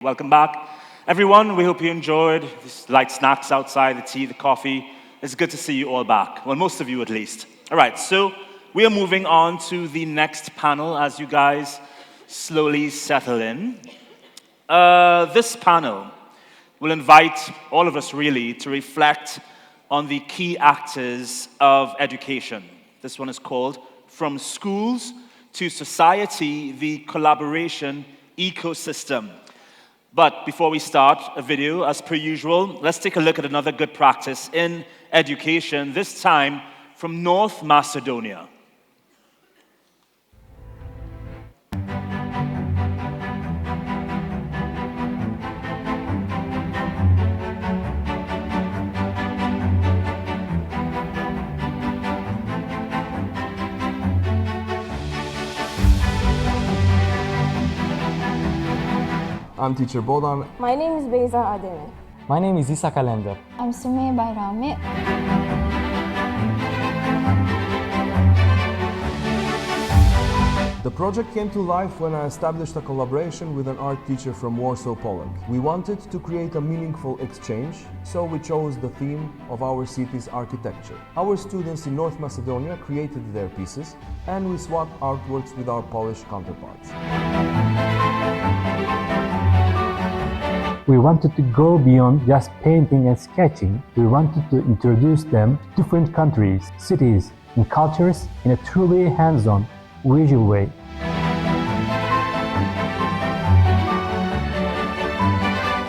Welcome back. Everyone, we hope you enjoyed these light snacks outside, the tea, the coffee. It's good to see you all back. Well, most of you at least. All right, so we are moving on to the next panel as you guys slowly settle in. This panel will invite all of us really to reflect on the key actors of education. This one is called From Schools to Society, the Collaboration Ecosystem. But before we start a video, as per usual, let's take a look at another good practice in education, this time from North Macedonia. I'm teacher Bodan. My name is Beyza Ademi. My name is Isa Kalender. I'm Sumaya Bayrami. The project came to life when I established a collaboration with an art teacher from Warsaw, Poland. We wanted to create a meaningful exchange, so we chose the theme of our city's architecture. Our students in North Macedonia created their pieces, and we swapped artworks with our Polish counterparts. We wanted to go beyond just painting and sketching. We wanted to introduce them to different countries, cities, and cultures in a truly hands-on, visual way.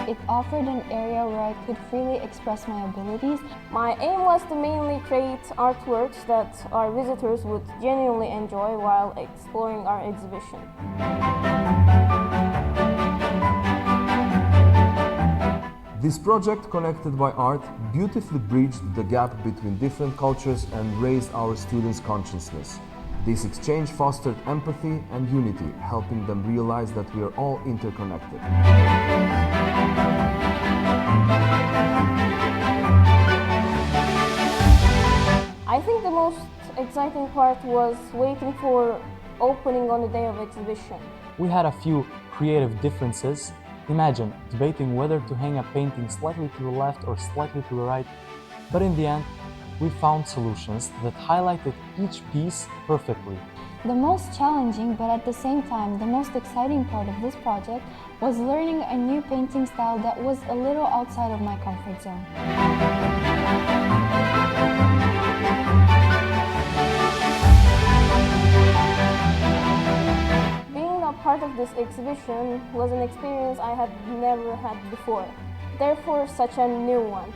It offered an area where I could freely express my abilities. My aim was to mainly create artworks that our visitors would genuinely enjoy while exploring our exhibition. This project, connected by art, beautifully bridged the gap between different cultures and raised our students' consciousness. This exchange fostered empathy and unity, helping them realize that we are all interconnected. I think the most exciting part was waiting for opening on the day of exhibition. We had a few creative differences. Imagine debating whether to hang a painting slightly to the left or slightly to the right, but in the end, we found solutions that highlighted each piece perfectly. The most challenging, but at the same time, the most exciting part of this project was learning a new painting style that was a little outside of my comfort zone. Part of this exhibition was an experience I had never had before, therefore such a new one.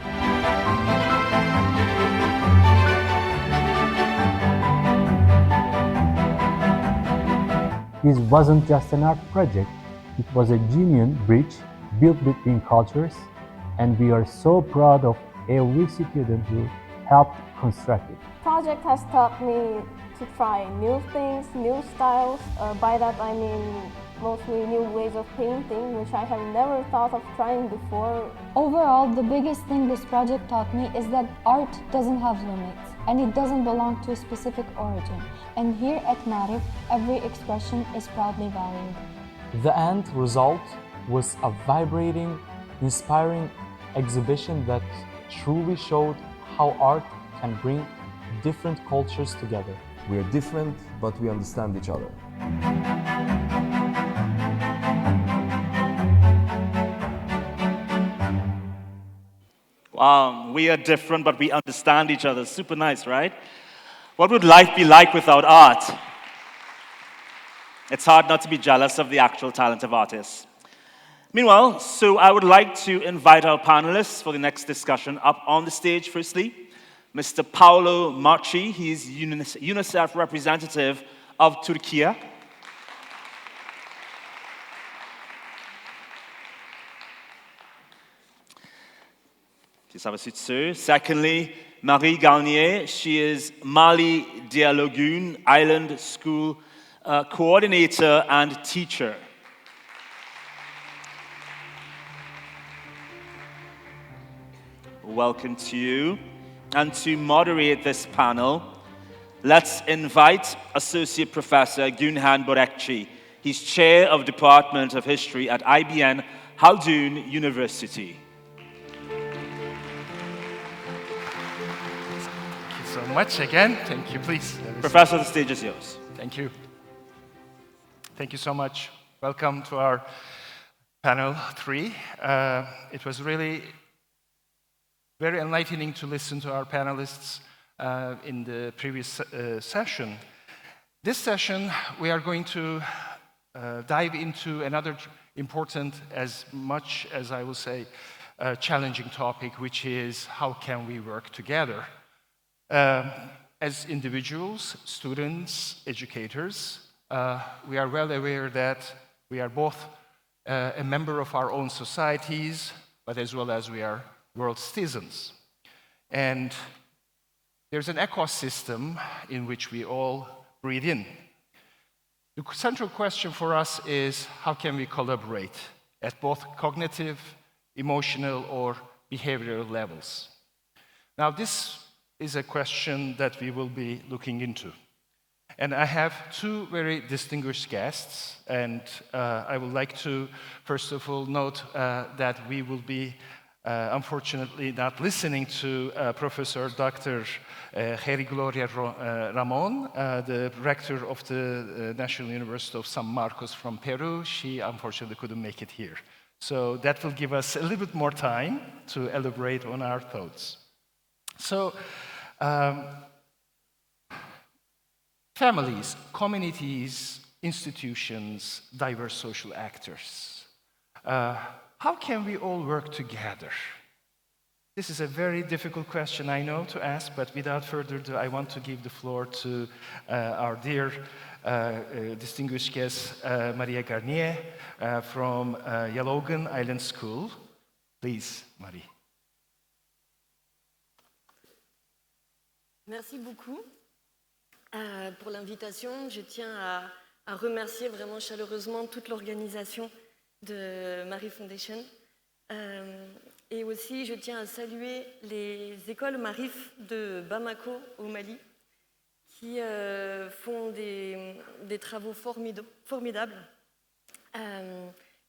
This wasn't just an art project, it was a genuine bridge built between cultures, and we are so proud of every student who helped construct it. The project has taught me to try new things, new styles. By that I mean mostly new ways of painting, which I have never thought of trying before. Overall, the biggest thing this project taught me is that art doesn't have limits, and it doesn't belong to a specific origin. And here at Marchi, every expression is proudly valued. The end result was a vibrating, inspiring exhibition that truly showed how art can bring different cultures together. We are different, but we understand each other. Wow, we are different, but we understand each other. Super nice, right? What would life be like without art? It's hard not to be jealous of the actual talent of artists. Meanwhile, so I would like to invite our panelists for the next discussion up on the stage. Firstly, Mr. Paolo Marchi, he's UNICEF representative of Türkiye. Please have a seat, sir. Secondly, Marie Garnier, she is Mali Dialagoun Island School coordinator and teacher. Welcome to you. And to moderate this panel, let's invite Associate Professor Günhan Börekçi. He's Chair of Department of History at IBN Haldun University. Thank you so much again. Thank you, please. Professor, the stage is yours. Thank you. Thank you so much. Welcome to our panel 3. It was really very enlightening to listen to our panelists in the previous session. This session, we are going to dive into another important, as much as I will say, challenging topic, which is how can we work together? As individuals, students, educators, we are well aware that we are both a member of our own societies, but as well as we are world citizens. And there's an ecosystem in which we all breathe in. The central question for us is how can we collaborate at both cognitive, emotional, or behavioral levels? Now, this is a question that we will be looking into. And I have two very distinguished guests, and I would like to, first of all, note that we will be, unfortunately, not listening to Professor Dr. Heri Gloria Ramon, the rector of the National University of San Marcos from Peru. She, unfortunately, couldn't make it here. So that will give us a little bit more time to elaborate on our thoughts. So, families, communities, institutions, diverse social actors. How can we all work together? This is a very difficult question, I know, to ask, but without further ado, I want to give the floor to our dear distinguished guest, Maria Garnier, from Dialagoun Island School. Please, Marie. Merci beaucoup pour l'invitation. Je tiens à remercier vraiment chaleureusement toute l'organisation de Marie Foundation. Et aussi, je tiens à saluer les écoles Marif de Bamako, au Mali, qui font des travaux formidables.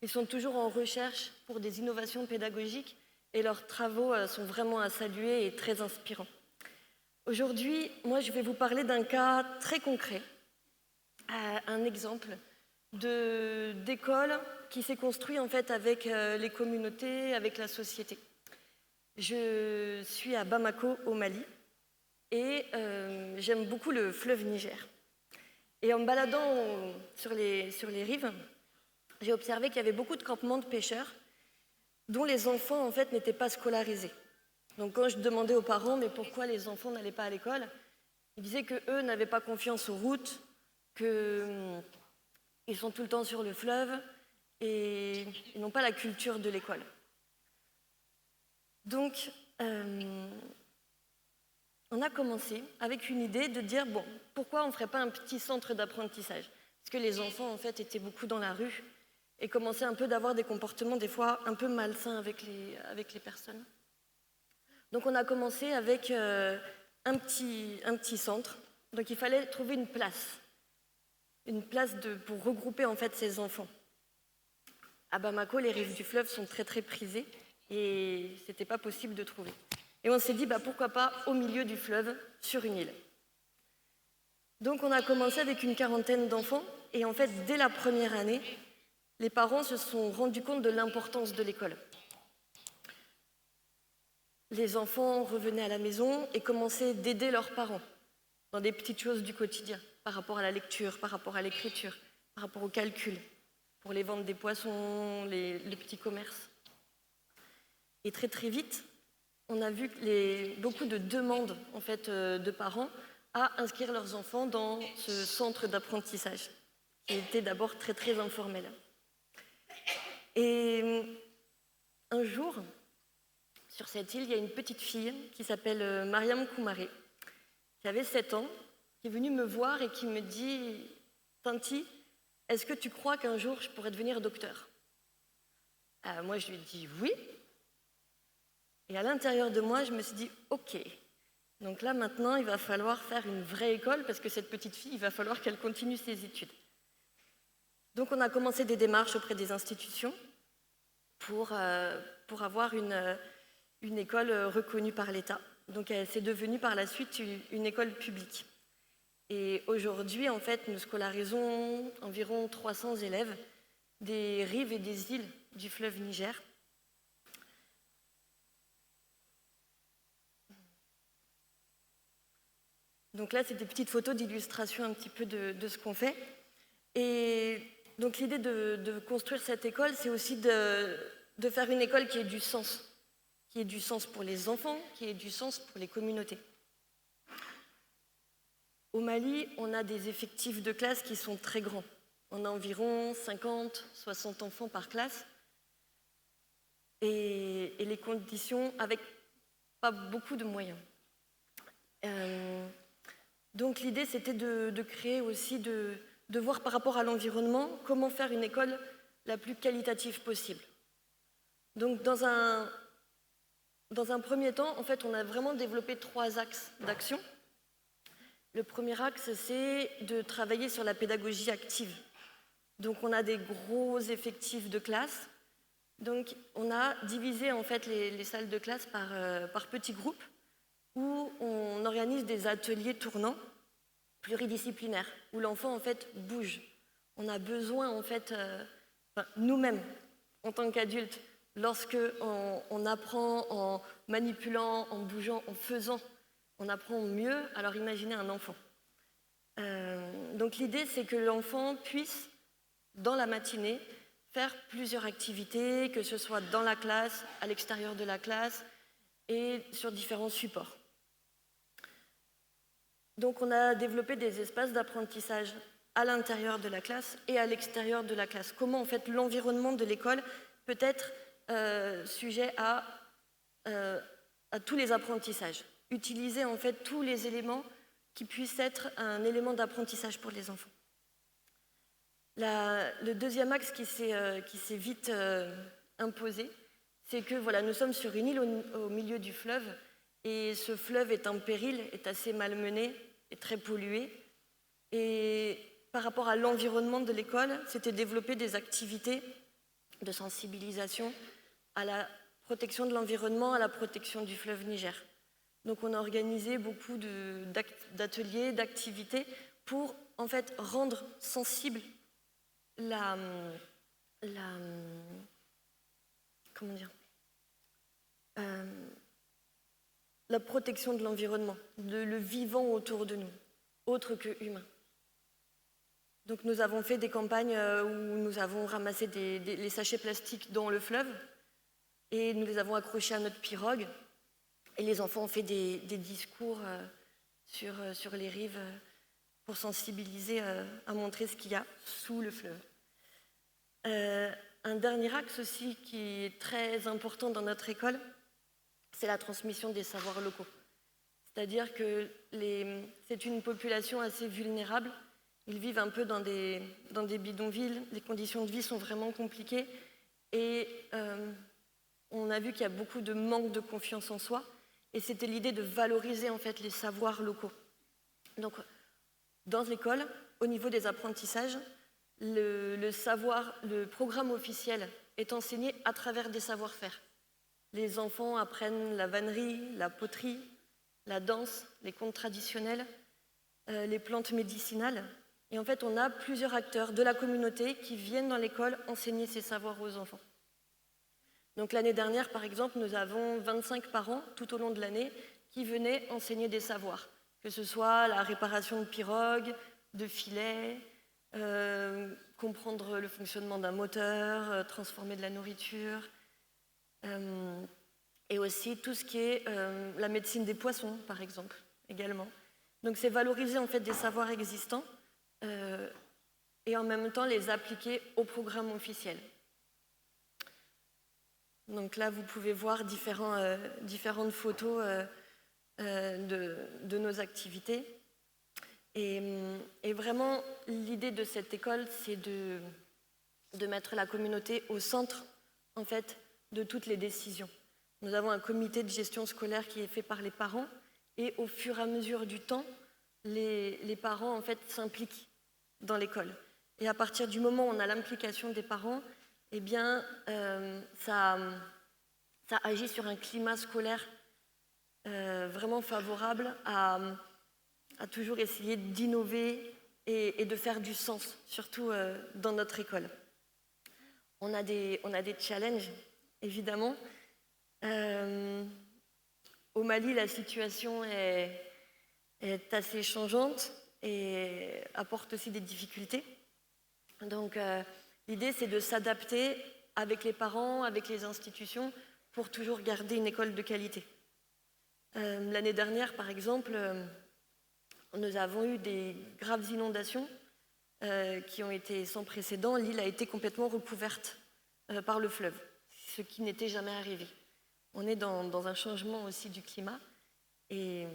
Ils sont toujours en recherche pour des innovations pédagogiques et leurs travaux sont vraiment à saluer et très inspirants. Aujourd'hui, moi, je vais vous parler d'un cas très concret, un exemple d'école qui s'est construit en fait avec les communautés, avec la société. Je suis à Bamako, au Mali, et j'aime beaucoup le fleuve Niger. Et en me baladant sur les rives, j'ai observé qu'il y avait beaucoup de campements de pêcheurs dont les enfants en fait n'étaient pas scolarisés. Donc quand je demandais aux parents mais pourquoi les enfants n'allaient pas à l'école, ils disaient qu'eux n'avaient pas confiance aux routes, qu'ils sont tout le temps sur le fleuve et ils n'ont pas la culture de l'école. Donc on a commencé avec une idée de dire bon, pourquoi on ne ferait pas un petit centre d'apprentissage? Parce que les enfants en fait étaient beaucoup dans la rue et commençaient un peu d'avoir des comportements des fois un peu malsains avec les personnes. Donc on a commencé avec un petit centre. Donc il fallait trouver une place pour regrouper en fait ces enfants. À Bamako, les rives du fleuve sont très très prisées et c'était pas possible de trouver. Et on s'est dit bah, pourquoi pas au milieu du fleuve sur une île. Donc on a commencé avec une quarantaine d'enfants et en fait dès la première année, les parents se sont rendus compte de l'importance de l'école. Les enfants revenaient à la maison et commençaient d'aider leurs parents dans des petites choses du quotidien, par rapport à la lecture, par rapport à l'écriture, par rapport au calcul, pour les ventes des poissons, les petits commerces. Et très très vite, on a vu beaucoup de demandes en fait, de parents à inscrire leurs enfants dans ce centre d'apprentissage, qui était d'abord très très informel. Et un jour, sur cette île, il y a une petite fille qui s'appelle Mariam Koumaré, qui avait 7 ans, qui est venue me voir et qui me dit « Tanti, est-ce que tu crois qu'un jour je pourrais devenir docteur ?» Moi, je lui ai dit « Oui ». Et à l'intérieur de moi, je me suis dit « Ok, donc là maintenant, il va falloir faire une vraie école parce que cette petite fille, il va falloir qu'elle continue ses études. » Donc on a commencé des démarches auprès des institutions. pour avoir une école reconnue par l'État. Donc c'est devenu par la suite une école publique. Et aujourd'hui, en fait, nous scolarisons environ 300 élèves des rives et des îles du fleuve Niger. Donc là, c'est des petites photos d'illustration un petit peu de ce qu'on fait. Et donc l'idée de construire cette école, c'est aussi de faire une école qui ait du sens pour les enfants, qui ait du sens pour les communautés. Au Mali, on a des effectifs de classe qui sont très grands. On a environ 50, 60 enfants par classe. Et les conditions avec pas beaucoup de moyens. Donc l'idée, c'était de créer aussi, de voir par rapport à l'environnement, comment faire une école la plus qualitative possible. Donc dans un premier temps, en fait, on a vraiment développé 3 axes d'action. Le premier axe, c'est de travailler sur la pédagogie active. Donc on a des gros effectifs de classe. Donc on a divisé en fait les salles de classe par petits groupes où on organise des ateliers tournants pluridisciplinaires, où l'enfant en fait bouge. On a besoin en fait, nous-mêmes, en tant qu'adultes, lorsque on apprend en manipulant, en bougeant, en faisant, on apprend mieux, alors imaginez un enfant. Donc l'idée, c'est que l'enfant puisse, dans la matinée, faire plusieurs activités, que ce soit dans la classe, à l'extérieur de la classe et sur différents supports. Donc on a développé des espaces d'apprentissage à l'intérieur de la classe et à l'extérieur de la classe. Comment en fait l'environnement de l'école peut être sujet à tous les apprentissages. Utiliser en fait tous les éléments qui puissent être un élément d'apprentissage pour les enfants. Le deuxième axe qui s'est vite imposé, c'est que voilà, nous sommes sur une île au milieu du fleuve et ce fleuve est en péril, est assez malmené, est très pollué. Et par rapport à l'environnement de l'école, c'était développer des activités de sensibilisation à la protection de l'environnement, à la protection du fleuve Niger. Donc on a organisé beaucoup d'ateliers, d'activités pour en fait rendre sensible la protection de l'environnement, le vivant autour de nous, autre que humain. Donc nous avons fait des campagnes où nous avons ramassé les sachets plastiques dans le fleuve et nous les avons accrochés à notre pirogue et les enfants ont fait des discours sur les rives pour sensibiliser à montrer ce qu'il y a sous le fleuve. Un dernier axe aussi qui est très important dans notre école, c'est la transmission des savoirs locaux. C'est-à-dire que c'est une population assez vulnérable. Ils vivent un peu dans des bidonvilles, les conditions de vie sont vraiment compliquées et on a vu qu'il y a beaucoup de manque de confiance en soi et c'était l'idée de valoriser en fait les savoirs locaux. Donc, dans l'école, au niveau des apprentissages, le programme officiel est enseigné à travers des savoir-faire. Les enfants apprennent la vannerie, la poterie, la danse, les contes traditionnels, les plantes médicinales. Et en fait, on a plusieurs acteurs de la communauté qui viennent dans l'école enseigner ces savoirs aux enfants. Donc l'année dernière, par exemple, nous avons 25 parents tout au long de l'année qui venaient enseigner des savoirs, que ce soit la réparation de pirogues, de filets, comprendre le fonctionnement d'un moteur, transformer de la nourriture, et aussi tout ce qui est la médecine des poissons, par exemple, également. Donc c'est valoriser en fait des savoirs existants et en même temps les appliquer au programme officiel. Donc là, vous pouvez voir différentes photos de nos activités. Et vraiment, l'idée de cette école, c'est de mettre la communauté au centre, en fait, de toutes les décisions. Nous avons un comité de gestion scolaire qui est fait par les parents, et au fur et à mesure du temps, les parents, en fait, s'impliquent dans l'école. Et à partir du moment où on a l'implication des parents, eh bien, ça agit sur un climat scolaire vraiment favorable à toujours essayer d'innover et de faire du sens, surtout dans notre école. On a des challenges, évidemment. Au Mali, la situation est assez changeante et apporte aussi des difficultés. Donc, l'idée, c'est de s'adapter avec les parents, avec les institutions, pour toujours garder une école de qualité. L'année dernière, par exemple, nous avons eu des graves inondations qui ont été sans précédent. L'île a été complètement recouverte par le fleuve, ce qui n'était jamais arrivé. On est dans un changement aussi du climat et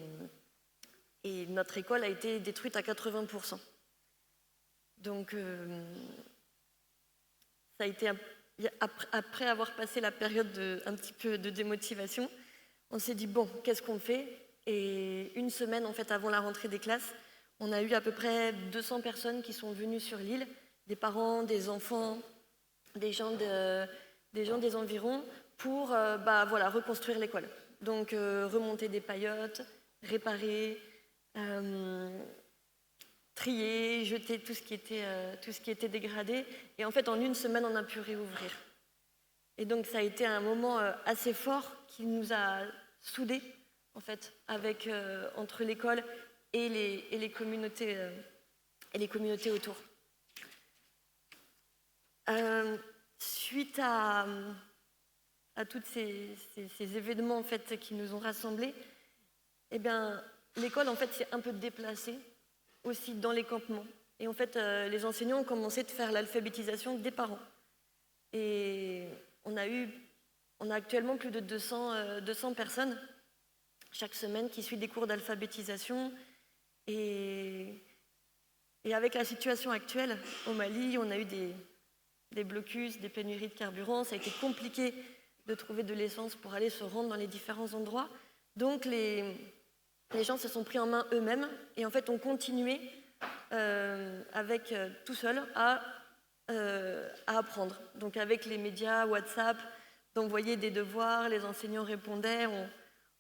notre école a été détruite à 80%. Donc, ça a été après avoir passé la période un petit peu de démotivation, on s'est dit bon, qu'est-ce qu'on fait? Et une semaine en fait avant la rentrée des classes, on a eu à peu près 200 personnes qui sont venues sur l'île, des parents, des enfants, des gens des environs, pour reconstruire l'école. Donc remonter des paillotes, réparer, trier, jeter tout ce qui était dégradé. Et en fait, en une semaine, on a pu réouvrir. Et donc, ça a été un moment assez fort qui nous a soudés, en fait, entre l'école et les communautés autour. Suite à tous ces événements en fait, qui nous ont rassemblés, eh bien, l'école en fait, s'est un peu déplacée aussi dans les campements. Et en fait, les enseignants ont commencé de faire l'alphabétisation des parents. Et on a actuellement plus de 200 personnes chaque semaine qui suivent des cours d'alphabétisation. Et avec la situation actuelle au Mali, on a eu des blocus, des pénuries de carburant. Ça a été compliqué de trouver de l'essence pour aller se rendre dans les différents endroits. Donc les gens se sont pris en main eux-mêmes et en fait ont continué tout seul à apprendre. Donc avec les médias, WhatsApp, d'envoyer des devoirs, les enseignants répondaient.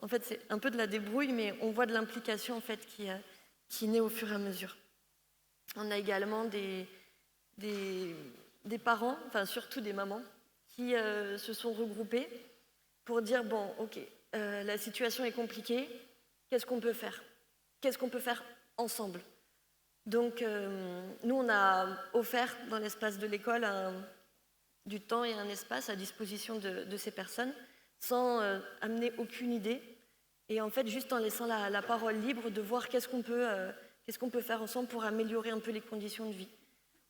En fait, c'est un peu de la débrouille, mais on voit de l'implication en fait, qui naît au fur et à mesure. On a également des parents, enfin surtout des mamans, qui se sont regroupés pour dire, bon, ok, la situation est compliquée, qu'est-ce qu'on peut faire? Qu'est-ce qu'on peut faire ensemble? Donc, nous, on a offert dans l'espace de l'école du temps et un espace à disposition de ces personnes, sans amener aucune idée, et en fait, juste en laissant la parole libre de voir qu'est-ce qu'on peut faire ensemble pour améliorer un peu les conditions de vie.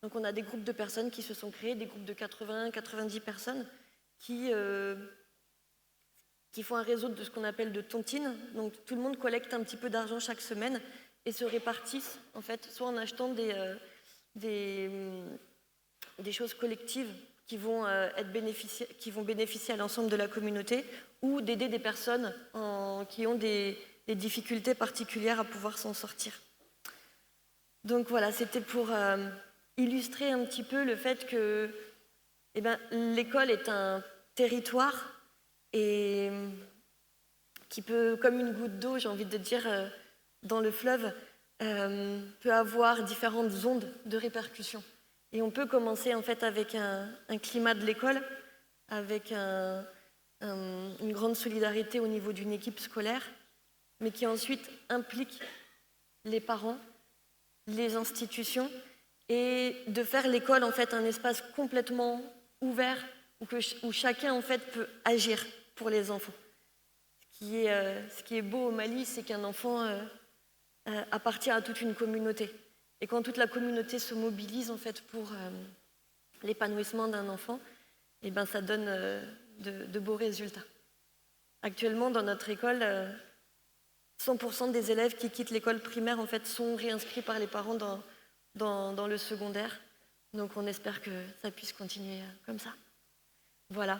Donc, on a des groupes de personnes qui se sont créés, des groupes de 80, 90 personnes qui font un réseau de ce qu'on appelle de tontines. Donc, tout le monde collecte un petit peu d'argent chaque semaine et se répartissent, en fait, soit en achetant des choses collectives qui vont bénéficier à l'ensemble de la communauté, ou d'aider des personnes qui ont des difficultés particulières à pouvoir s'en sortir. Donc voilà, c'était pour illustrer un petit peu le fait que l'école est un territoire et qui peut, comme une goutte d'eau, j'ai envie de dire, dans le fleuve, peut avoir différentes ondes de répercussions. Et on peut commencer en fait avec un climat de l'école, avec une grande solidarité au niveau d'une équipe scolaire, mais qui ensuite implique les parents, les institutions, et de faire l'école en fait un espace complètement ouvert où chacun en fait peut agir pour les enfants. Ce qui est beau au Mali, c'est qu'un enfant appartient à toute une communauté. Et quand toute la communauté se mobilise en fait pour l'épanouissement d'un enfant, eh ben, ça donne de beaux résultats. Actuellement, dans notre école, 100% des élèves qui quittent l'école primaire en fait, sont réinscrits par les parents dans le secondaire. Donc on espère que ça puisse continuer comme ça. Voilà.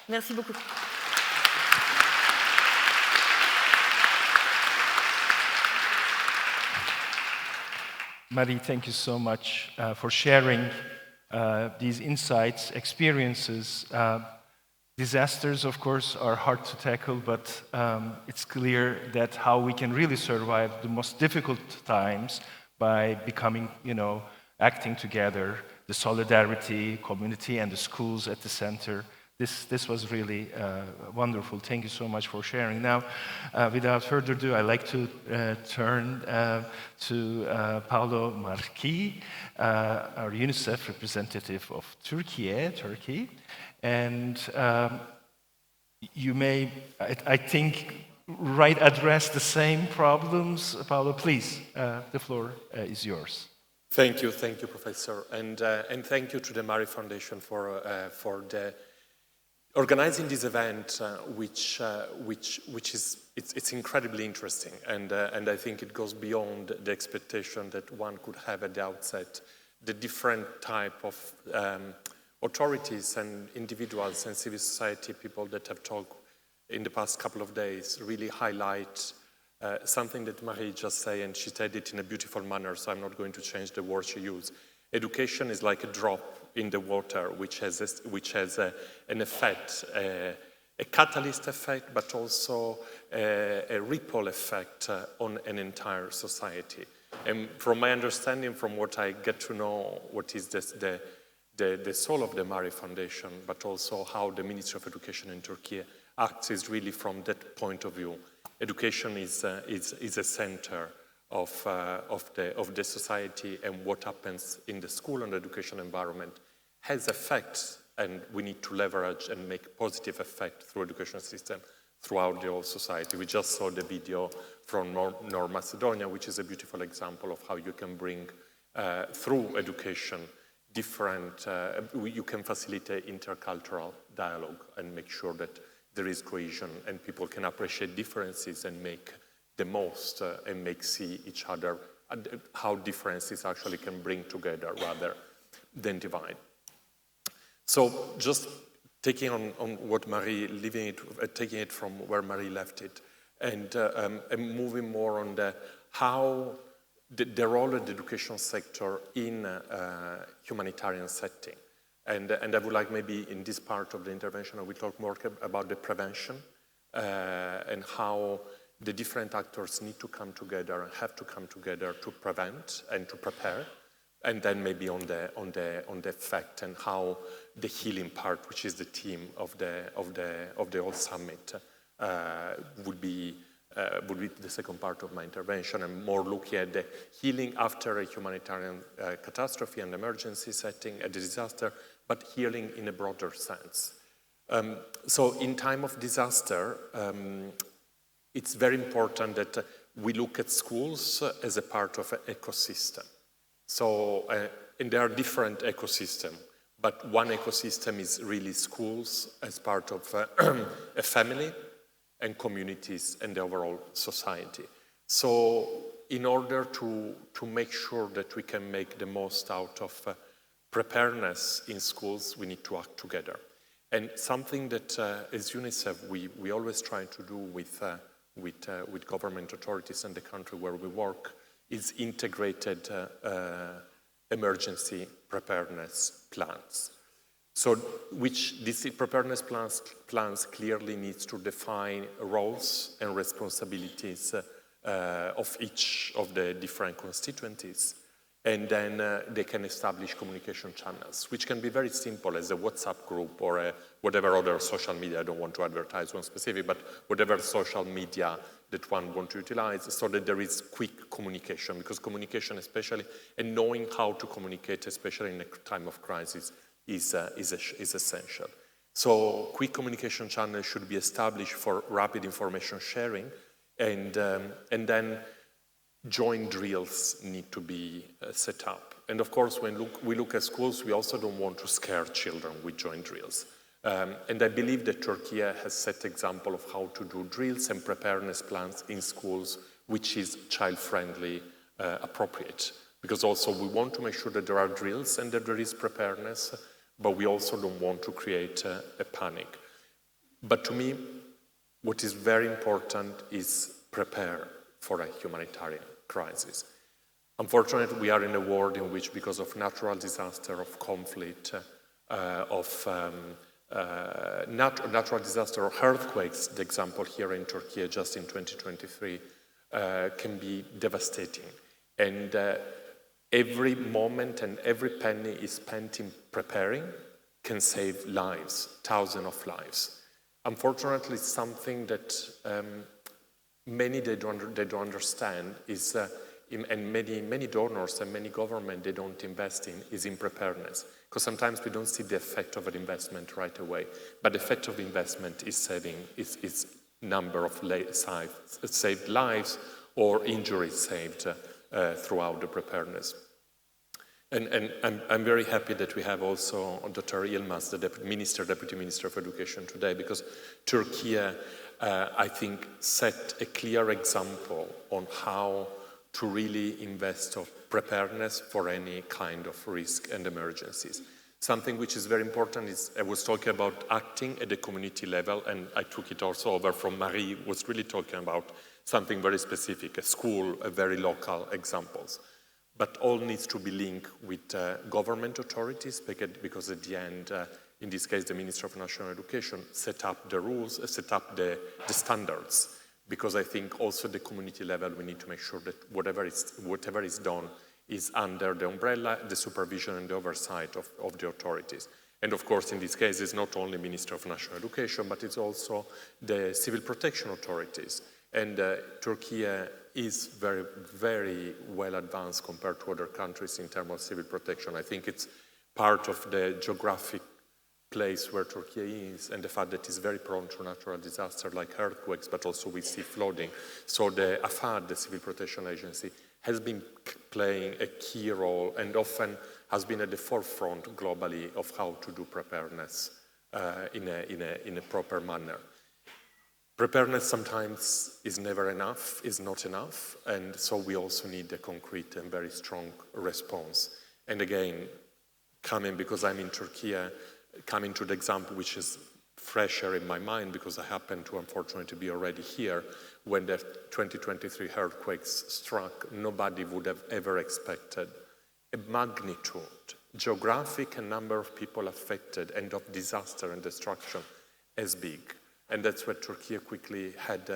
Merci beaucoup. Marie, thank you so much for sharing these insights, experiences. Disasters, of course, are hard to tackle, but it's clear that how we can really survive the most difficult times by becoming, acting together, the solidarity, community, and the schools at the center. This was really wonderful. Thank you so much for sharing. Now, without further ado, I'd like to turn to Paolo Marchi, our UNICEF representative of Turkey. And you may, I think, address the same problems. Paolo, please, the floor is yours. Thank you, Professor, and thank you to the Mari Foundation for the organizing this event, which is it's incredibly interesting, and I think it goes beyond the expectation that one could have at the outset. The different type of authorities and individuals and civil society people that have talked in the past couple of days really highlight something that Marie just said, and she said it in a beautiful manner, so I'm not going to change the word she used. Education is like a drop in the water, which has an effect, a catalyst effect, but also a ripple effect on an entire society. And from my understanding, from what I get to know, what is the soul of the Mari Foundation, but also how the Ministry of Education in Turkey acts is really from that point of view. Education is a center of the society, and what happens in the school and education environment has effects, and we need to leverage and make positive effect through education system throughout the whole society. We just saw the video from North Macedonia, which is a beautiful example of how you can bring through education different, you can facilitate intercultural dialogue and make sure that there is cohesion and people can appreciate differences and make the most and see each other, how differences actually can bring together rather than divide. So just taking on what Marie, taking it from where Marie left it, and moving more on how the role of the education sector in a humanitarian setting. And I would like maybe in this part of the intervention, I will talk more about the prevention and how the different actors need to come together and have to come together to prevent and to prepare, and then maybe on the effect and how the healing part, which is the theme of the whole summit, would be the second part of my intervention, and more looking at the healing after a humanitarian catastrophe and emergency setting, a disaster, but healing in a broader sense. So in time of disaster, it's very important that we look at schools as a part of an ecosystem. So, and there are different ecosystems, but one ecosystem is really schools as part of a family and communities and the overall society. So in order to make sure that we can make the most out of preparedness in schools, we need to act together. And something that as UNICEF we always try to do with government authorities in the country where we work is integrated emergency preparedness plans. So these preparedness plans clearly needs to define roles and responsibilities of each of the different constituencies. And then they can establish communication channels, which can be very simple as a WhatsApp group or whatever other social media. I don't want to advertise one specific, but whatever social media that one wants to utilize so that there is quick communication, because communication especially, and knowing how to communicate, especially in a time of crisis, is essential. So quick communication channels should be established for rapid information sharing, and then joint drills need to be set up. And of course, when we look at schools, we also don't want to scare children with joint drills. And I believe that Turkey has set example of how to do drills and preparedness plans in schools, which is child-friendly, appropriate. Because also we want to make sure that there are drills and that there is preparedness, but we also don't want to create a panic. But to me, what is very important is prepare for a humanitarian crisis. Unfortunately, we are in a world in which, because of natural disaster, of conflict, natural disaster or earthquakes, the example here in Turkey just in 2023, can be devastating. And every moment and every penny is spent in preparing can save lives, thousands of lives. Unfortunately, something that many they don't understand is, and many donors and many governments they don't invest in, is in preparedness. Because sometimes we don't see the effect of an investment right away, but the effect of investment is is number of saved lives or injuries saved throughout the preparedness. And I'm very happy that we have also Dr. Yilmaz, the Deputy Minister of Education today, because Turkey, I think, set a clear example on how to really invest in preparedness for any kind of risk and emergencies. Something which is very important is, I was talking about acting at the community level, and I took it also over from Marie, was really talking about something very specific, a school, a very local examples. But all needs to be linked with government authorities, because at the end, in this case, the Minister of National Education set up the rules, set up the standards. Because I think also at the community level, we need to make sure that whatever is done is under the umbrella, the supervision and the oversight of the authorities. And of course, in this case, it's not only Minister of National Education, but it's also the civil protection authorities. And Turkey is very, very well advanced compared to other countries in terms of civil protection. I think it's part of the geographic place where Turkey is, and the fact that it's very prone to natural disasters like earthquakes, but also we see flooding. So the AFAD, the Civil Protection Agency, has been playing a key role and often has been at the forefront globally of how to do preparedness in a proper manner. Preparedness sometimes is never enough, is not enough, and so we also need a concrete and very strong response. And again, because I'm in Turkey, coming to the example which is fresher in my mind because I happen to unfortunately be already here, when the 2023 earthquakes struck, nobody would have ever expected a magnitude, geographic and number of people affected and of disaster and destruction as big. And that's where Turkey quickly had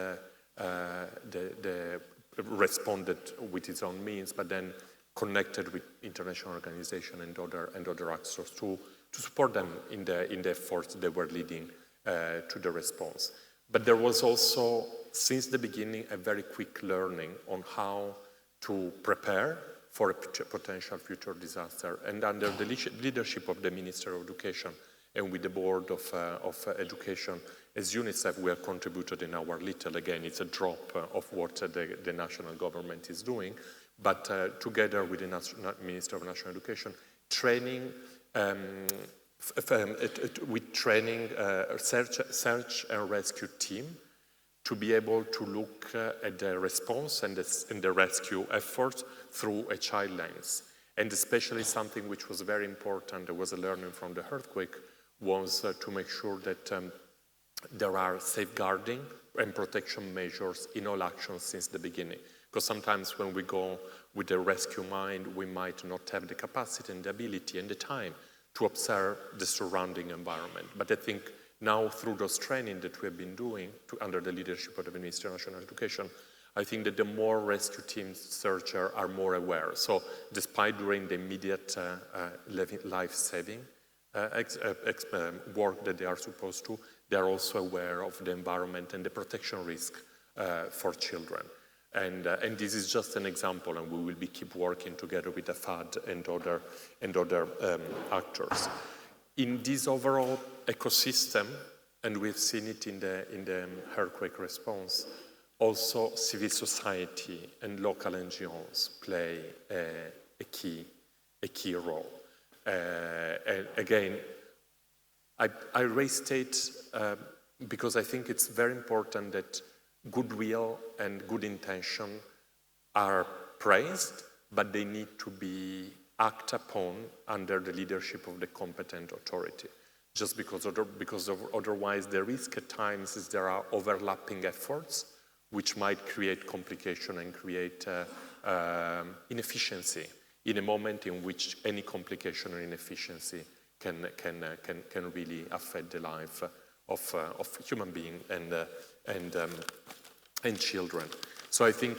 responded with its own means, but then connected with international organizations and other actors to support them in the efforts they were leading to the response. But there was also, since the beginning, a very quick learning on how to prepare for a potential future disaster. And under the leadership of the Minister of Education and with the Board of Education, as UNICEF, we have contributed in our little. Again, it's a drop of what the national government is doing. But together with the Minister of National Education, training, search and rescue team to be able to look at the response and the rescue efforts through a child lens. And especially something which was very important, there was a learning from the earthquake, was to make sure that there are safeguarding and protection measures in all actions since the beginning. Because sometimes when we go with the rescue mind, we might not have the capacity and the ability and the time to observe the surrounding environment. But I think now through those training that we have been doing under the leadership of the Ministry of National Education, I think that the more rescue teams, searchers are more aware. So despite doing the immediate life-saving work that they are supposed to, they are also aware of the environment and the protection risk for children. And this is just an example, and we will keep working together with the FAD and other actors. In this overall ecosystem, and we've seen it in the earthquake response, also civil society and local NGOs play a key role. And again, I restate because I think it's very important that goodwill and good intention are praised, but they need to be acted upon under the leadership of the competent authority. Just because otherwise the risk at times is there are overlapping efforts which might create complication and create inefficiency in a moment in which any complication or inefficiency can really affect the life of human beings and children. So I think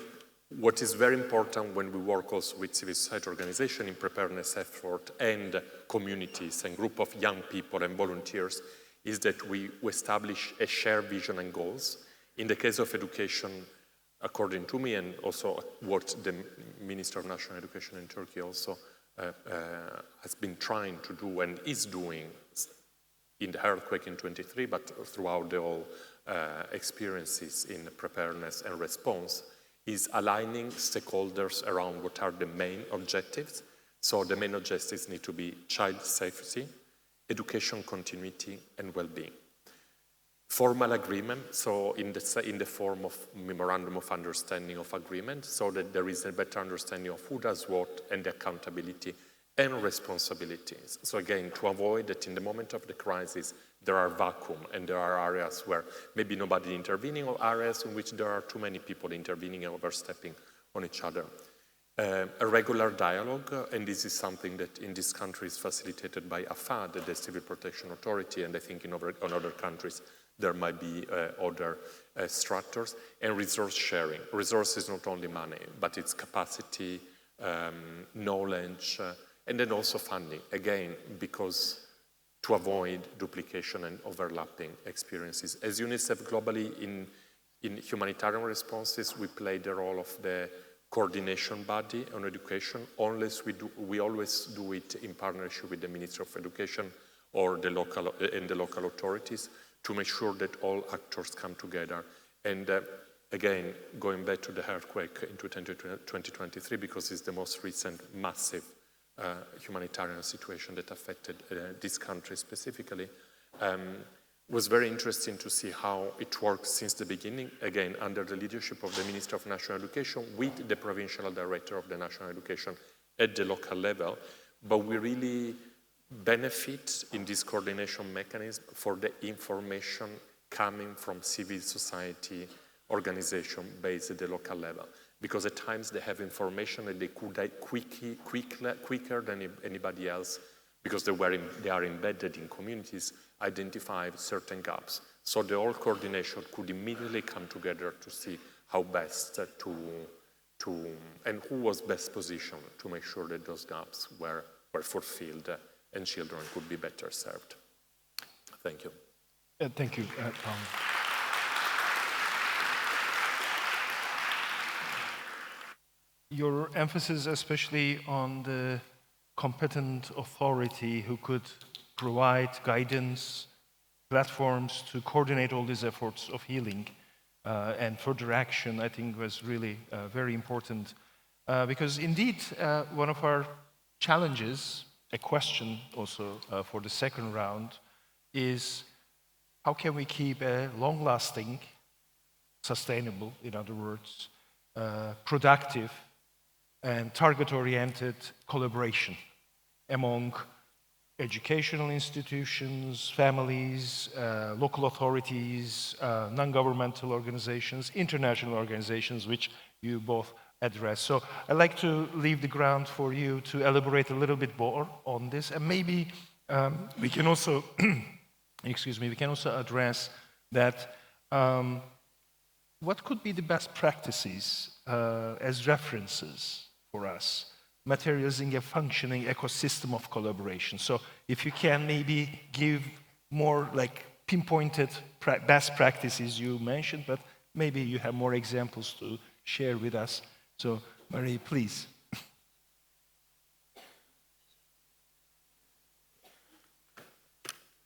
what is very important when we work also with civil society organizations in preparedness effort and communities and group of young people and volunteers is that we establish a shared vision and goals. In the case of education, according to me, and also what the Minister of National Education in Turkey also has been trying to do and is doing in the earthquake in 23, but throughout the whole experiences in preparedness and response, is aligning stakeholders around what are the main objectives. So the main objectives need to be child safety, education continuity, and well-being. Formal agreement, so in the form of memorandum of understanding of agreement, so that there is a better understanding of who does what and the accountability and responsibilities. So again, to avoid that in the moment of the crisis, there are vacuum and there are areas where maybe nobody intervening, or areas in which there are too many people intervening and overstepping on each other. A regular dialogue, and this is something that in this country is facilitated by AFAD, the Civil Protection Authority, and I think in other countries there might be other structures, and resource sharing. Resource is not only money, but it's capacity, knowledge, and then also funding, again, because to avoid duplication and overlapping experiences. As UNICEF globally in humanitarian responses, we play the role of the coordination body on education, unless we always do it in partnership with the Ministry of Education or the local authorities to make sure that all actors come together. And again, going back to the earthquake in 2023, because it's the most recent massive humanitarian situation that affected this country specifically, was very interesting to see how it works since the beginning, again, under the leadership of the Minister of National Education with the Provincial Director of the National Education at the local level. But we really benefit in this coordination mechanism for the information coming from civil society organization based at the local level. Because at times they have information that they could quicker than anybody else, because they are embedded in communities, identify certain gaps. So the whole coordination could immediately come together to see how best and who was best positioned to make sure that those gaps were fulfilled and children could be better served. Thank you. Thank you, Paolo. Your emphasis especially on the competent authority who could provide guidance, platforms to coordinate all these efforts of healing and further action, I think was really very important. Because indeed, one of our challenges, a question also for the second round, is how can we keep a long-lasting, sustainable, in other words, productive and target-oriented collaboration among educational institutions, families, local authorities, non-governmental organizations, international organizations, which you both address. So I'd like to leave the ground for you to elaborate a little bit more on this, and maybe we can also, we can also address that what could be the best practices as references for us, materializing a functioning ecosystem of collaboration. So if you can maybe give more like pinpointed best practices you mentioned, but maybe you have more examples to share with us. So Marie, please.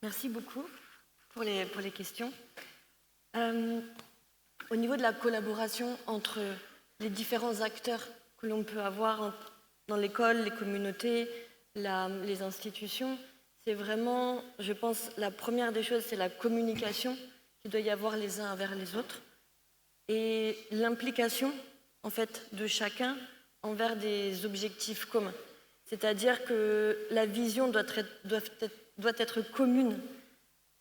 Merci beaucoup pour les questions. Au niveau de la collaboration entre les différents acteurs que l'on peut avoir dans l'école, les communautés, les institutions, c'est vraiment, je pense, la première des choses, c'est la communication qu'il doit y avoir les uns envers les autres et l'implication, en fait, de chacun envers des objectifs communs. C'est-à-dire que la vision doit être commune.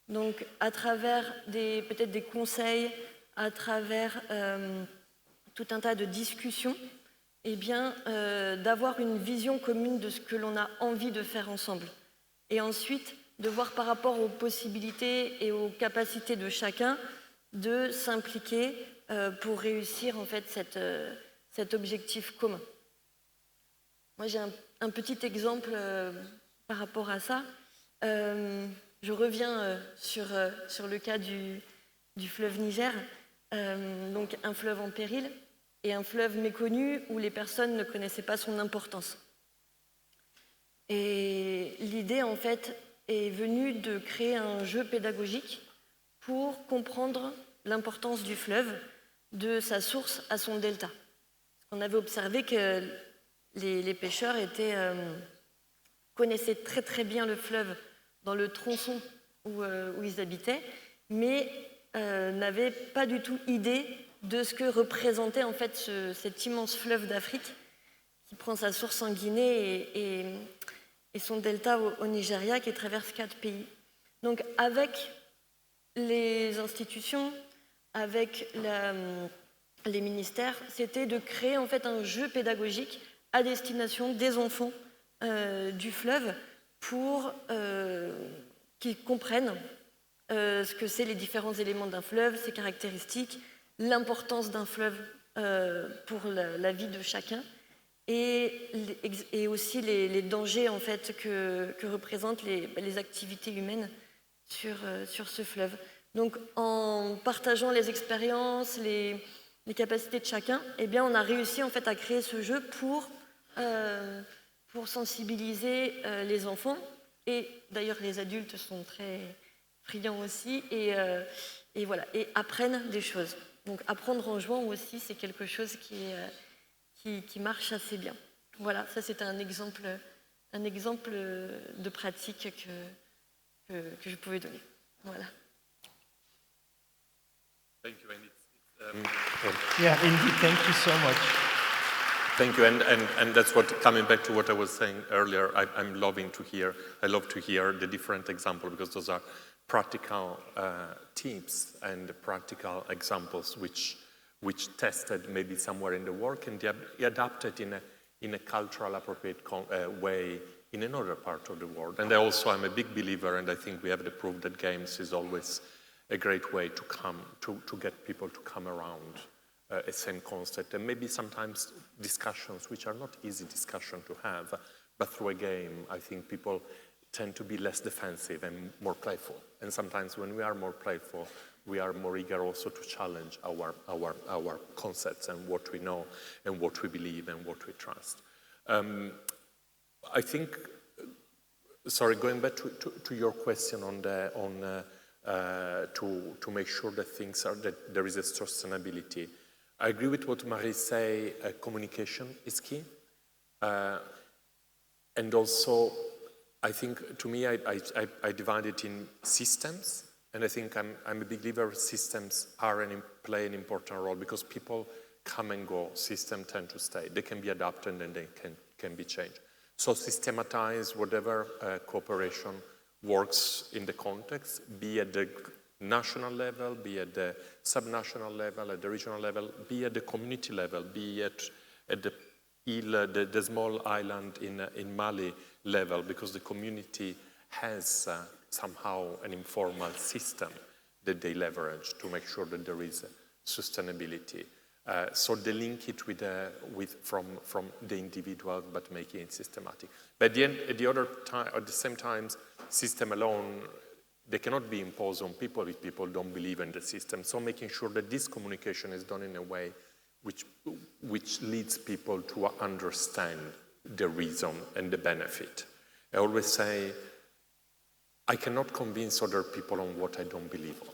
Donc, à travers peut-être des conseils, à travers tout un tas de discussions, eh bien, d'avoir une vision commune de ce que l'on a envie de faire ensemble. Et ensuite, de voir par rapport aux possibilités et aux capacités de chacun de s'impliquer pour réussir en fait cet objectif commun. Moi, j'ai un petit exemple par rapport à ça. Je reviens sur le cas du fleuve Niger, donc un fleuve en péril et un fleuve méconnu où les personnes ne connaissaient pas son importance. Et l'idée, en fait, est venue de créer un jeu pédagogique pour comprendre l'importance du fleuve, de sa source à son delta. On avait observé que les pêcheurs connaissaient très très bien le fleuve dans le tronçon où ils habitaient, mais n'avaient pas du tout idée de ce que représentait en fait cet immense fleuve d'Afrique qui prend sa source en Guinée et son delta au Nigeria qui traverse 4 pays. Donc avec les institutions, avec les ministères, c'était de créer en fait un jeu pédagogique à destination des enfants du fleuve pour qu'ils comprennent ce que c'est les différents éléments d'un fleuve, ses caractéristiques, l'importance d'un fleuve pour la vie de chacun et aussi les dangers en fait, que représentent les activités humaines sur ce fleuve. Donc en partageant les expériences, les capacités de chacun, eh bien, on a réussi en fait, à créer ce jeu pour sensibiliser les enfants, et d'ailleurs les adultes sont très friands aussi, et voilà, et apprennent des choses. Donc apprendre en jouant aussi, c'est quelque chose qui marche assez bien. Voilà, ça c'était un exemple de pratique que je pouvais donner. Voilà. Thank you, and Yeah, indeed, thank you so much. Thank you, and that's what, coming back to what I was saying earlier, I love to hear the different examples, because those are practical tips and practical examples which tested maybe somewhere in the work and they adapted in a cultural appropriate way in another part of the world. And I'm a big believer, and I think we have the proof that games is always a great way to get people to come around a same concept, and maybe sometimes discussions which are not easy discussion to have, but through a game, I think people tend to be less defensive and more playful. And sometimes when we are more playful, we are more eager also to challenge our concepts and what we know and what we believe and what we trust. I think, sorry, going back to your question to make sure that there is a sustainability. I agree with what Marie say, communication is key. And also, I think, to me, I divide it in systems, and I think I'm a big believer systems play an important role, because people come and go, systems tend to stay. They can be adapted and they can be changed. So systematize whatever cooperation works in the context, be at the national level, be at the subnational level, at the regional level, be at the community level, be at the small island in Mali level, because the community has somehow an informal system that they leverage to make sure that there is sustainability. So they link it from the individual, but making it systematic. But at the same time, system alone, they cannot be imposed on people if people don't believe in the system. So making sure that this communication is done in a way which leads people to understand the reason and the benefit. I always say, I cannot convince other people on what I don't believe on.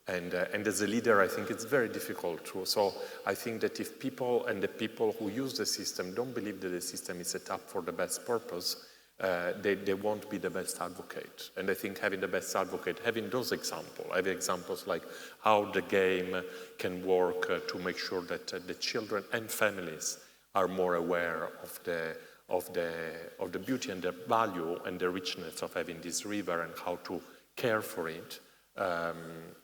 And as a leader, I think it's very difficult to. So I think that if people and the people who use the system don't believe that the system is set up for the best purpose, they won't be the best advocate. And I think having the best advocate, having those examples, having examples like how the game can work to make sure that the children and families are more aware of the beauty and the value and the richness of having this river and how to care for it,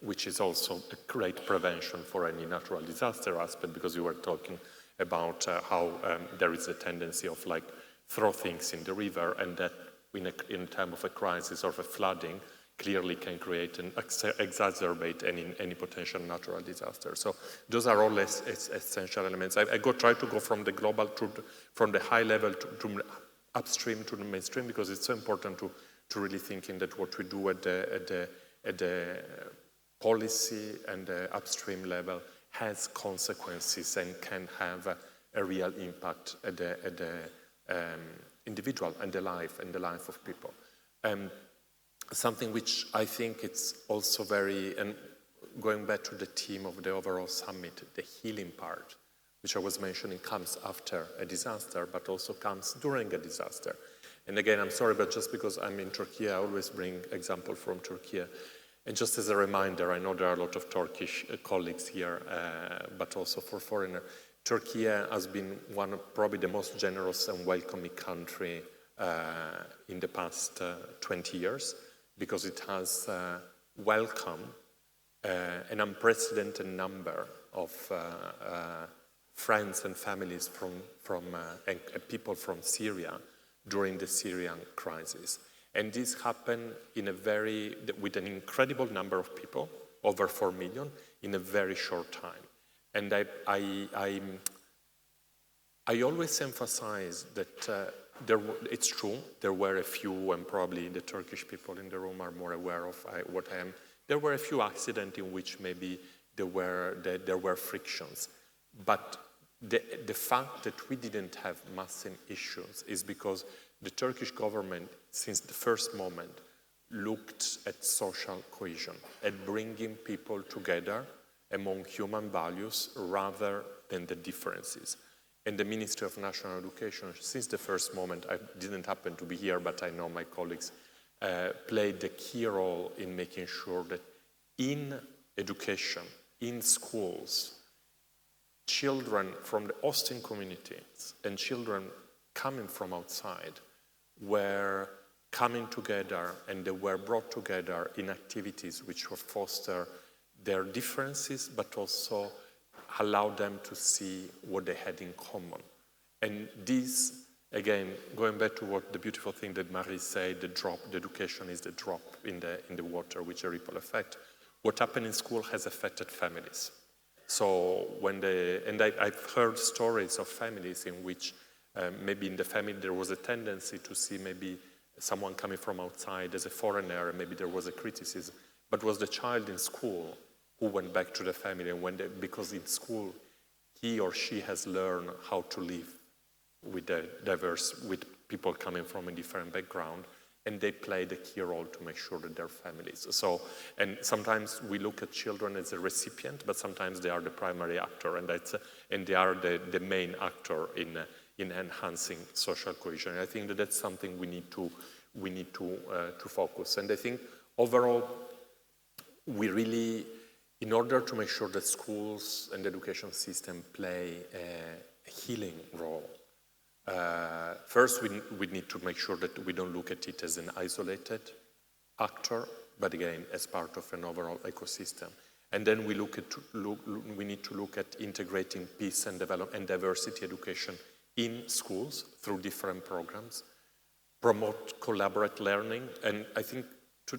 which is also a great prevention for any natural disaster aspect, because you were talking about how there is a tendency of like throw things in the river, and that in time of a crisis or of a flooding clearly can create and exacerbate any potential natural disaster. So those are all essential elements. I try to go from the global from the high level to upstream to the mainstream, because it's so important to really thinking that what we do at the policy and the upstream level has consequences and can have a real impact at the individual and the life of people. Something which I think it's also very, and going back to the theme of the overall summit, the healing part, which I was mentioning, comes after a disaster, but also comes during a disaster. And again, I'm sorry, but just because I'm in Turkey, I always bring example from Turkey. And just as a reminder, I know there are a lot of Turkish colleagues here, but also for foreigners. Turkey has been one of probably the most generous and welcoming country in the past 20 years, because it has welcomed an unprecedented number of friends and families and people from Syria during the Syrian crisis. And this happened with an incredible number of people, over 4 million, in a very short time. And I always emphasize that it's true, there were a few, and probably the Turkish people in the room are more aware of what I am. There were a few accidents in which maybe there were frictions. But the fact that we didn't have massive issues is because the Turkish government, since the first moment, looked at social cohesion, at bringing people together among human values rather than the differences. And the Ministry of National Education, since the first moment, I didn't happen to be here, but I know my colleagues, played a key role in making sure that in education, in schools, children from the hosting communities and children coming from outside were coming together, and they were brought together in activities which would foster their differences, but also allow them to see what they had in common. And this, again, going back to what the beautiful thing that Marchi said, the education is the drop in the water, which a ripple effect. What happened in school has affected families. So I've heard stories of families in which maybe in the family there was a tendency to see maybe someone coming from outside as a foreigner, and maybe there was a criticism, but was the child in school who went back to the family, and because in school he or she has learned how to live with people coming from a different background, and they played a key role to make sure that they're families. So, and sometimes we look at children as a recipient, but sometimes they are the primary actor, and they are the main actor in enhancing social cohesion. And I think that's something we need to focus. And I think overall, we really, in order to make sure that schools and the education system play a healing role, first we need to make sure that we don't look at it as an isolated actor, but again, as part of an overall ecosystem. And then we need to look at integrating peace and development and diversity education in schools through different programs, promote collaborative learning. And I think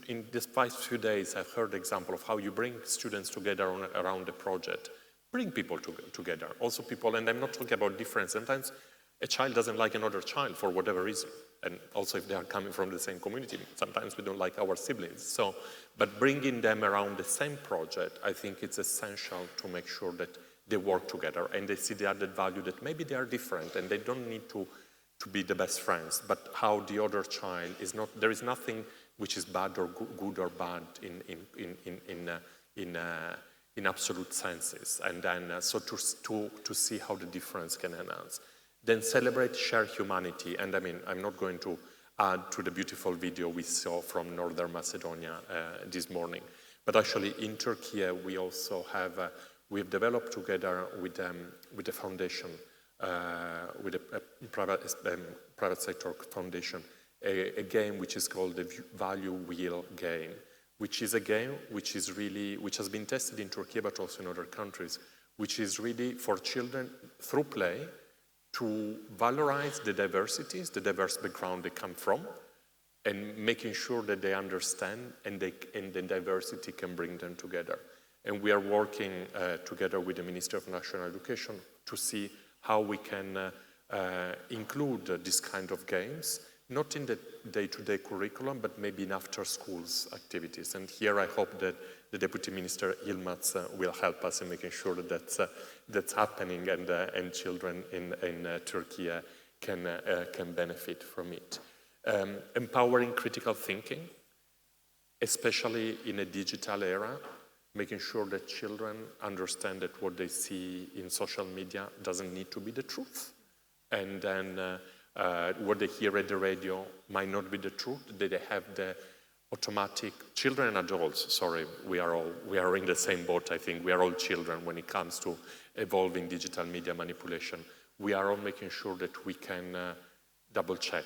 in these past few days, I've heard example of how you bring students together around a project, bring people together. Also people, and I'm not talking about difference. Sometimes a child doesn't like another child for whatever reason. And also if they are coming from the same community, sometimes we don't like our siblings. So, but bringing them around the same project, I think it's essential to make sure that they work together and they see the added value that maybe they are different and they don't need to be the best friends, but how the other child is not, there is nothing which is bad or good or bad in absolute senses. And then so to see how the difference can enhance. Then celebrate shared humanity. And I mean, I'm not going to add to the beautiful video we saw from Northern Macedonia this morning. But actually in Turkey, we also have, we've developed together with a foundation, with a private sector foundation, a game which is called the Value Wheel game, which is a game which has been tested in Turkey but also in other countries, which is really for children, through play, to valorize the diversities, the diverse background they come from, and making sure that they understand and the diversity can bring them together. And we are working together with the Ministry of National Education to see how we can include this kind of games, not in the day-to-day curriculum, but maybe in after-schools activities. And here I hope that the Deputy Minister Yilmaz will help us in making sure that that's happening and children in Turkey can benefit from it. Empowering critical thinking, especially in a digital era, making sure that children understand that what they see in social media doesn't need to be the truth. And then what they hear at the radio might not be the truth, that they have the automatic, children and adults, sorry, we are in the same boat, I think. We are all children when it comes to evolving digital media manipulation. We are all making sure that we can double check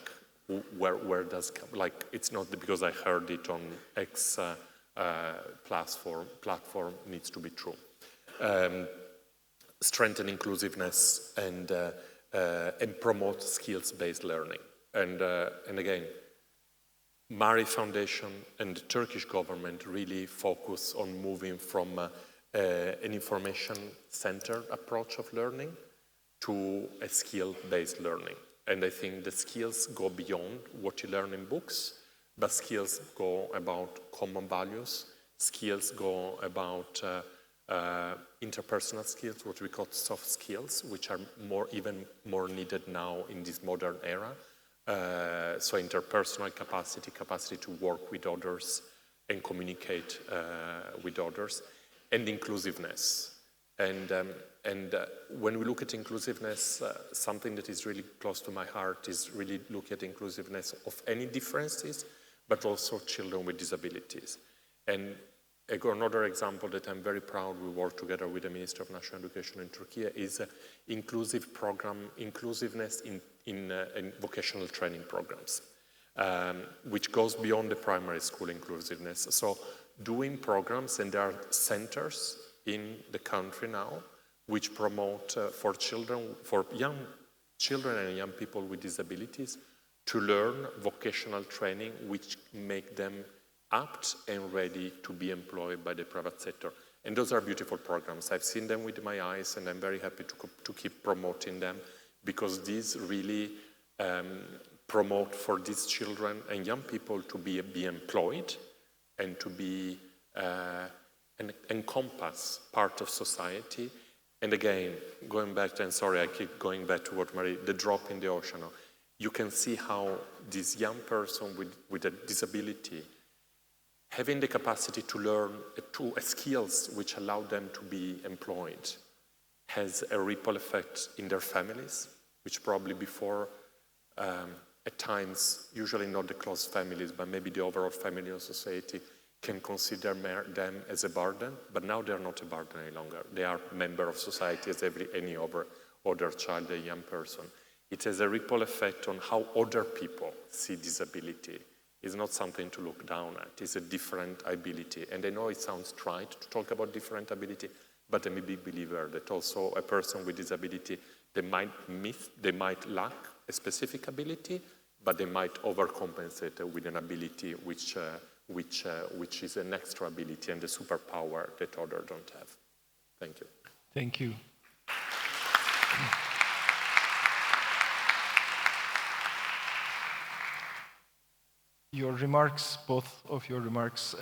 where does, like, it's not because I heard it on X platform needs to be true. Strengthen inclusiveness and promote skills-based learning. And again, Mari Foundation and the Turkish government really focus on moving from an information-centered approach of learning to a skill-based learning. And I think the skills go beyond what you learn in books, but skills go about common values, skills go about interpersonal skills, what we call soft skills, which are even more needed now in this modern era. So interpersonal capacity to work with others and communicate with others, and inclusiveness. And when we look at inclusiveness, something that is really close to my heart is really look at inclusiveness of any differences, but also children with disabilities. And another example that I'm very proud we work together with the Ministry of National Education in Turkey is inclusive program, inclusiveness in vocational training programs, which goes beyond the primary school inclusiveness. So doing programs, and there are centers in the country now which promote for young children and young people with disabilities to learn vocational training which make them apt and ready to be employed by the private sector. And those are beautiful programs. I've seen them with my eyes, and I'm very happy to keep promoting them, because these really promote for these children and young people to be employed and to be and encompass part of society. And again, going back to, and sorry, I keep going back to what Marie, the drop in the ocean. You can see how this young person with a disability, having the capacity to learn skills which allow them to be employed, has a ripple effect in their families, which probably before, at times, usually not the close families, but maybe the overall family or society, can consider them as a burden, but now they're not a burden any longer. They are a member of society as any other child, a young person. It has a ripple effect on how other people see disability. It's not something to look down at. It's a different ability. And I know it sounds trite to talk about different ability, but I'm a big believer that also a person with disability, they might lack a specific ability, but they might overcompensate with an ability which is an extra ability and a superpower that others don't have. Thank you. Thank you. Your remarks, both of your remarks,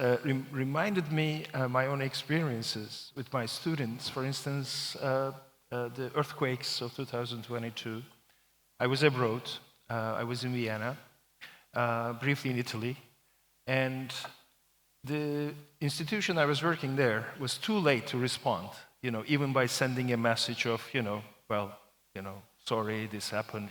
reminded me my own experiences with my students. For instance, the earthquakes of 2022. I was abroad. I was in Vienna, briefly in Italy. And the institution I was working there was too late to respond, even by sending a message of, sorry, this happened,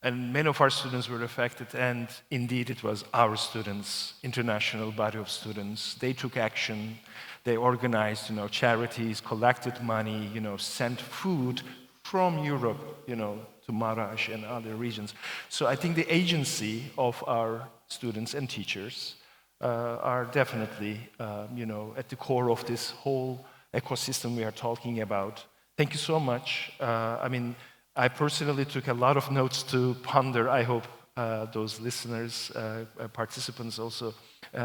and many of our students were affected, and indeed it was our students, international body of students. They took action, they organized, charities, collected money, sent food from Europe, to Maraş and other regions. So I think the agency of our students and teachers are definitely, at the core of this whole ecosystem we are talking about. Thank you so much. I personally took a lot of notes to ponder. I hope those listeners, participants also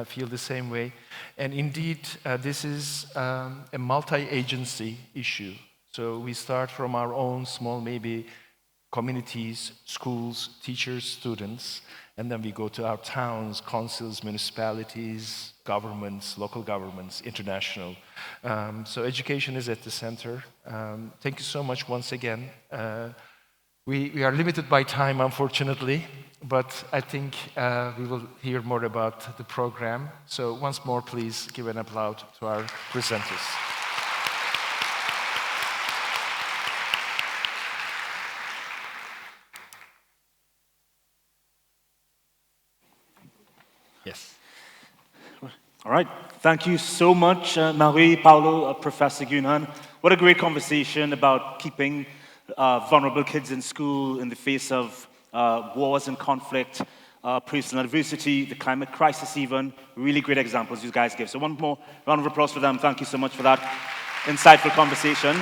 feel the same way. And indeed, this is a multi-agency issue. So we start from our own small, maybe, communities, schools, teachers, students, and then we go to our towns, councils, municipalities, governments, local governments, international. So education is at the center. Thank you so much once again. We are limited by time, unfortunately, but I think we will hear more about the program. So once more, please give an applause to our presenters. Yes. All right. Thank you so much, Marie, Paolo, Professor Günhan. What a great conversation about keeping vulnerable kids in school in the face of wars and conflict, personal adversity, the climate crisis even. Really great examples you guys give. So one more round of applause for them. Thank you so much for that insightful conversation.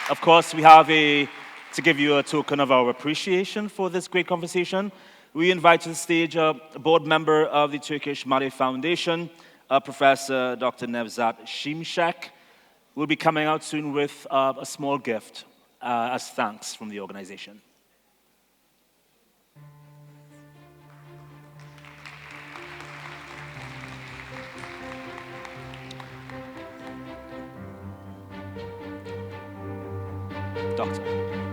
Of course, we have to give you a token of our appreciation for this great conversation. We invite to the stage a board member of the Turkish Marchi Foundation, Professor Dr. Nevzat Şimşek, who will be coming out soon with a small gift as thanks from the organization. Doctor.